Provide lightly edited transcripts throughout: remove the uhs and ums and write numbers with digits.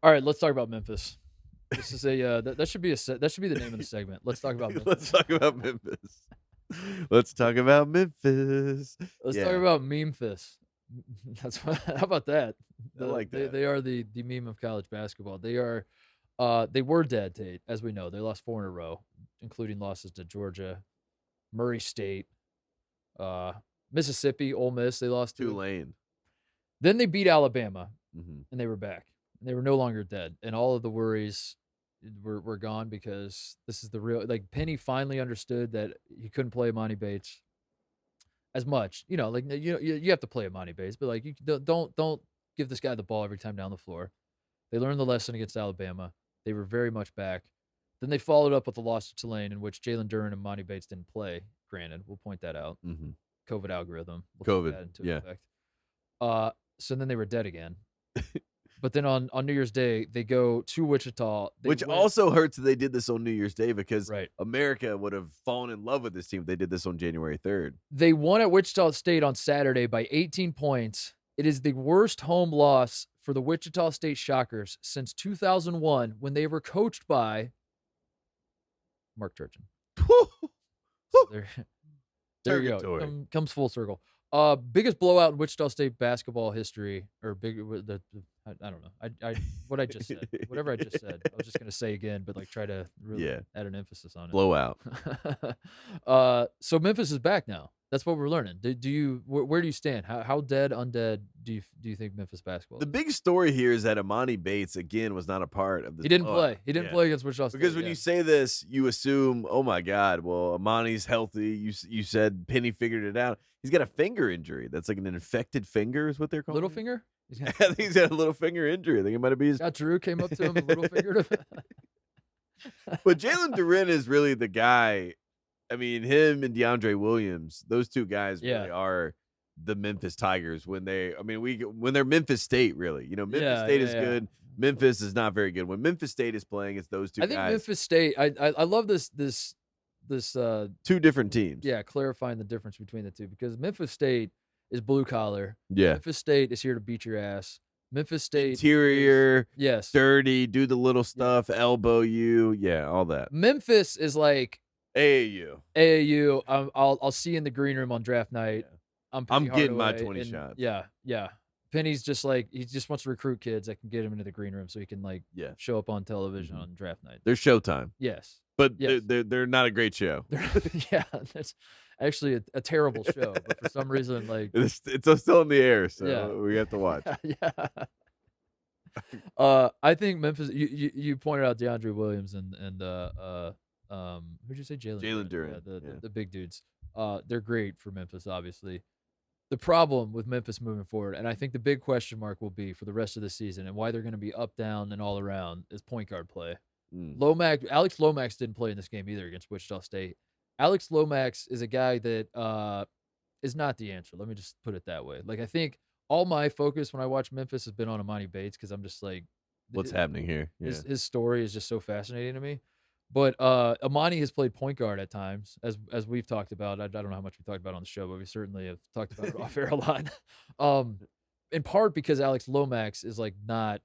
All right, let's talk about Memphis. This is that should be that should be the name of the segment. Let's talk about Let's Memphis. talk about Memphis. Let's talk about Memphis. Let's talk Yeah, about Memphis. That's what, how about that? I like that. They are the meme of college basketball. They were dead, Tate, as we know. They lost 4 in a row, including losses to Georgia, Murray State, uh, Mississippi, Ole Miss. They lost to. Tulane. Then they beat Alabama, Mhm. and they were back. And they were no longer dead, and all of the worries were gone because this is the real. Like Penny finally understood that he couldn't play Emoni Bates as much. Like you have to play Emoni Bates, but like you don't give this guy the ball every time down the floor. They learned the lesson against Alabama. They were very much back. Then they followed up with the loss to Tulane, in which Jalen Duren and Emoni Bates didn't play. Granted, we'll point that out. Mhm. COVID algorithm. We'll take COVID, that into yeah. effect. So then they were dead again. But then on New Year's Day, they go to Wichita. Which also hurts that they did this on New Year's Day because Right. America would have fallen in love with this team if they did this on January 3rd. They won at Wichita State on Saturday by 18 points. It is the worst home loss for the Wichita State Shockers since 2001 when they were coached by Mark Turgeon. So there you go. Comes full circle. Biggest blowout in Wichita State basketball history, or I don't know. What I just said, whatever I just said, I was just gonna say again, but like try to really add an emphasis on it. Blowout. So Memphis is back now. That's what we're learning. Where do you stand? How dead, undead do you think Memphis basketball is? The big story here is that Emoni Bates again was not a part of this. He didn't play. He didn't play against Wichita State. Because when you say this, you assume, oh my God, well, Amani's healthy. You said Penny figured it out. He's got a finger injury. That's like an infected finger, is what they're calling little it. finger. I think he's got a little finger injury. I think it might be his. Drew came up to him, a little fingered him. But Jalen Duren is really the guy. I mean, him and DeAndre Williams, those two guys really are the Memphis Tigers when they're Memphis State, really. Memphis State is good. Memphis is not very good. When Memphis State is playing, it's those two guys. I think Memphis State, I love this two different teams. Yeah, clarifying the difference between the two, because Memphis State is blue collar. Yeah. Memphis State is here to beat your ass. Memphis State interior, yes, dirty, do the little stuff, elbow you, all that. Memphis is like AAU. I'll see you in the green room on draft night. I'm getting my 20 shots. Yeah. Penny's just like, he just wants to recruit kids that can get him into the green room so he can show up on television on draft night. They're Showtime. Yes. But they're not a great show. That's actually a terrible show. But for some reason, like it's still in the air, so we have to watch. I think Memphis. You pointed out DeAndre Williams and who'd you say, Jalen Duren? The big dudes. They're great for Memphis, obviously. The problem with Memphis moving forward, and I think the big question mark will be for the rest of the season and why they're going to be up, down, and all around, is point guard play. Alex Lomax didn't play in this game either against Wichita State. Alex Lomax is a guy that is not the answer. Let me just put it that way. Like, I think all my focus when I watch Memphis has been on Emoni Bates because I'm just like, what's happening here? His story is just so fascinating to me. But Emoni has played point guard at times, as we've talked about. I don't know how much we talked about on the show, but we certainly have talked about it off air a lot. In part because Alex Lomax is like not,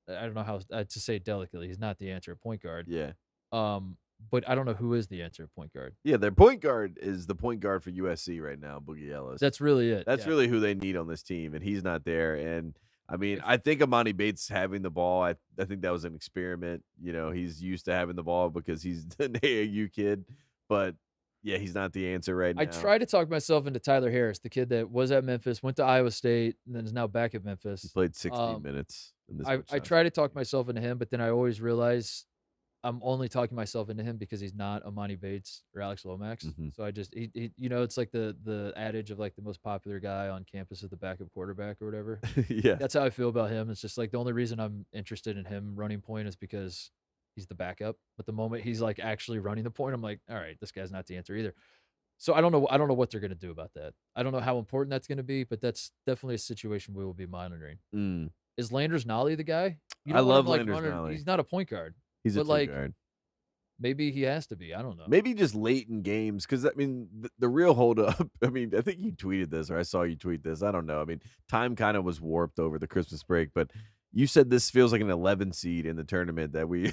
I don't know how to say it delicately, he's not the answer at point guard. Yeah. But I don't know who is the answer at point guard. Yeah, their point guard is the point guard for USC right now, Boogie Ellis. That's really it. That's really who they need on this team, and he's not there. And I mean, I think Emoni Bates having the ball, I think that was an experiment. He's used to having the ball because he's an AAU kid. But, he's not the answer right now. I tried to talk myself into Tyler Harris, the kid that was at Memphis, went to Iowa State, and then is now back at Memphis. He played 16 minutes. I try to talk myself into him, but then I always realize I'm only talking myself into him because he's not Emoni Bates or Alex Lomax. So I just, he it's like the adage of like the most popular guy on campus is the backup quarterback or whatever. That's how I feel about him. It's just like the only reason I'm interested in him running point is because he's the backup. But the moment he's like actually running the point, I'm like, all right, this guy's not the answer either. So I don't know what they're going to do about that. I don't know how important that's going to be, but that's definitely a situation we will be monitoring. Is Landers Nolley the guy? I love Landers Nolley. He's not a point guard. He's a point guard. Maybe he has to be. I don't know. Maybe just late in games, because I mean, the real holdup. I mean, I think you tweeted this, or I saw you tweet this. I don't know. I mean, time kind of was warped over the Christmas break, but You said this feels like an 11 seed in the tournament that we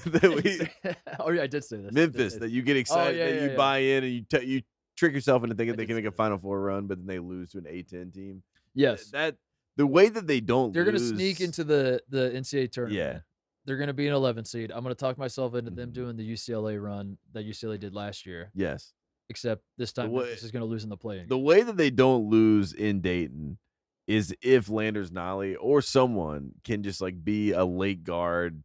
Oh yeah, I did say this. Memphis, that you get excited, that you buy in, and you trick yourself into thinking they can make a Final Four run, but then they lose to an A-10 team. Yes. That the way that they're going to sneak into the NCAA tournament. Yeah. They're going to be an 11 seed. I'm going to talk myself into them doing the UCLA run that UCLA did last year. Yes. Except this time Memphis is going to lose in the play-in. The way that they don't lose in Dayton is if Landers Nolley or someone can just like be a late guard,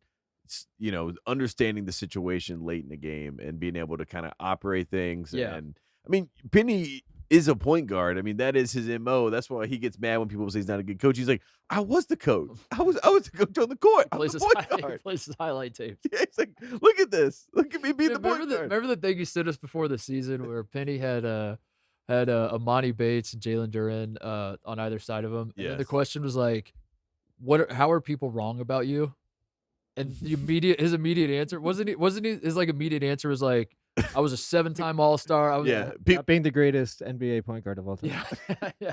understanding the situation late in the game and being able to kind of operate things. Yeah. And I mean, Penny is a point guard. I mean, that is his MO. That's why he gets mad when people say he's not a good coach. He's like, I was the coach. I was the coach on the court. He plays his highlight tapes. Yeah, it's like, look at this. Look at me being the point guard. Remember the thing you said us before the season where Penny had Emoni Bates and Jalen Duren on either side of him. And then the question was like, how are people wrong about you? And his immediate answer wasn't his like immediate answer was like, I was a 7-time All-Star. I was being the greatest NBA point guard of all time. Yeah.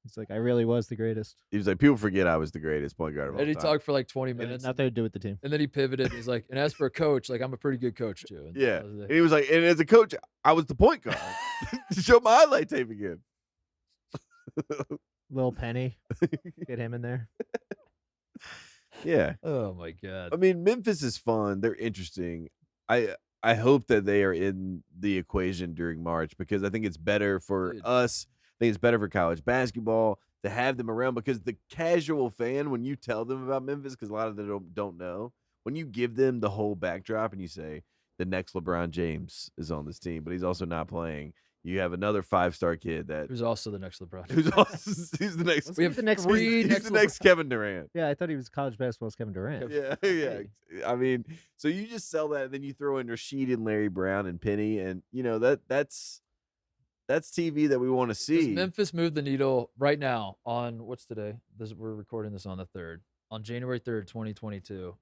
It's like, I really was the greatest. He was like, people forget I was the greatest point guard of all time. And he talked for like 20 minutes. Nothing to do with the team. And then he pivoted. He's like, and as for a coach, like I'm a pretty good coach too. And and he was like, and as a coach, I was the point guard. Show my highlight tape again. Little Penny. Get him in there. Yeah. Oh my God. I mean, Memphis is fun. They're interesting. I hope that they are in the equation during March because I think it's better for us. I think it's better for college basketball to have them around because the casual fan, when you tell them about Memphis, because a lot of them don't know, when you give them the whole backdrop and you say the next LeBron James is on this team, but he's also not playing. You have another 5-star kid who's also the next LeBron. Who's the next? We have the next. He's the next Kevin Durant. Yeah, I thought he was college basketball's Kevin Durant. Yeah. I mean, so you just sell that, and then you throw in Rasheed and Larry Brown and Penny, and that's TV that we want to see. Does Memphis move the needle right now on what's today? We're recording this on the 3rd, on January 3rd, 2022.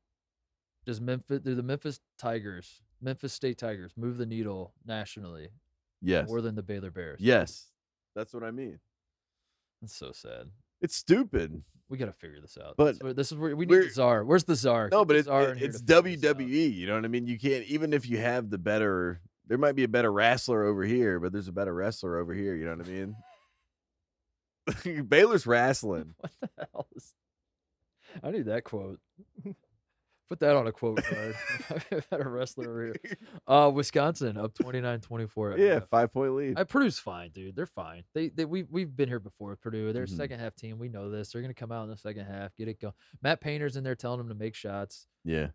Do the Memphis State Tigers move the needle nationally? Yes. More than the Baylor Bears. Yes. That's what I mean. That's so sad. It's stupid. We got to figure this out. But this is where we need the czar. Where's the czar? No, but it's WWE. You know what I mean? You can't, even if you have the better, there might be a better wrestler over here, but there's a better wrestler over here. You know what I mean? Baylor's wrestling. What the hell I need that quote. Put that on a quote card. I've had a wrestler over here. Wisconsin up 29-24. Yeah, 5-point lead. Purdue's fine, dude. They're fine. We've been here before with Purdue. They're a second half team. We know this. They're gonna come out in the second half, get it going. Matt Painter's in there telling them to make shots. Yeah.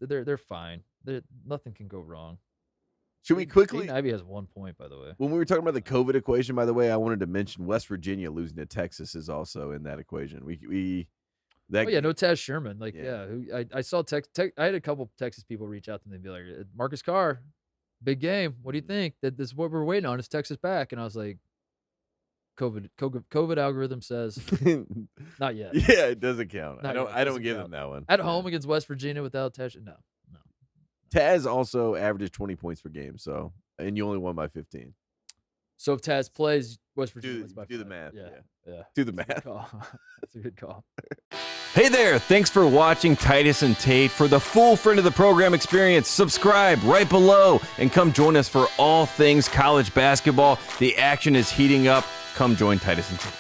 They're fine. Nothing can go wrong. Should we quickly? Ivy has 1 point, by the way. When we were talking about the COVID equation, by the way, I wanted to mention West Virginia losing to Texas is also in that equation. No Taz Sherman. I saw I had a couple Texas people reach out to me and be like, Marcus Carr, big game. What do you think? That this is what we're waiting on. Is Texas back? And I was like, COVID algorithm says not yet. Yeah, it doesn't count. I don't give them that one. At home against West Virginia without Taz. No. Taz also averages 20 points per game, and you only won by 15. So if Taz plays, West Virginia wins by 5. Do the math. Yeah. Do the math. That's a good call. Hey there, thanks for watching Titus and Tate. For the full friend of the program experience, subscribe right below and come join us for all things college basketball. The action is heating up. Come join Titus and Tate.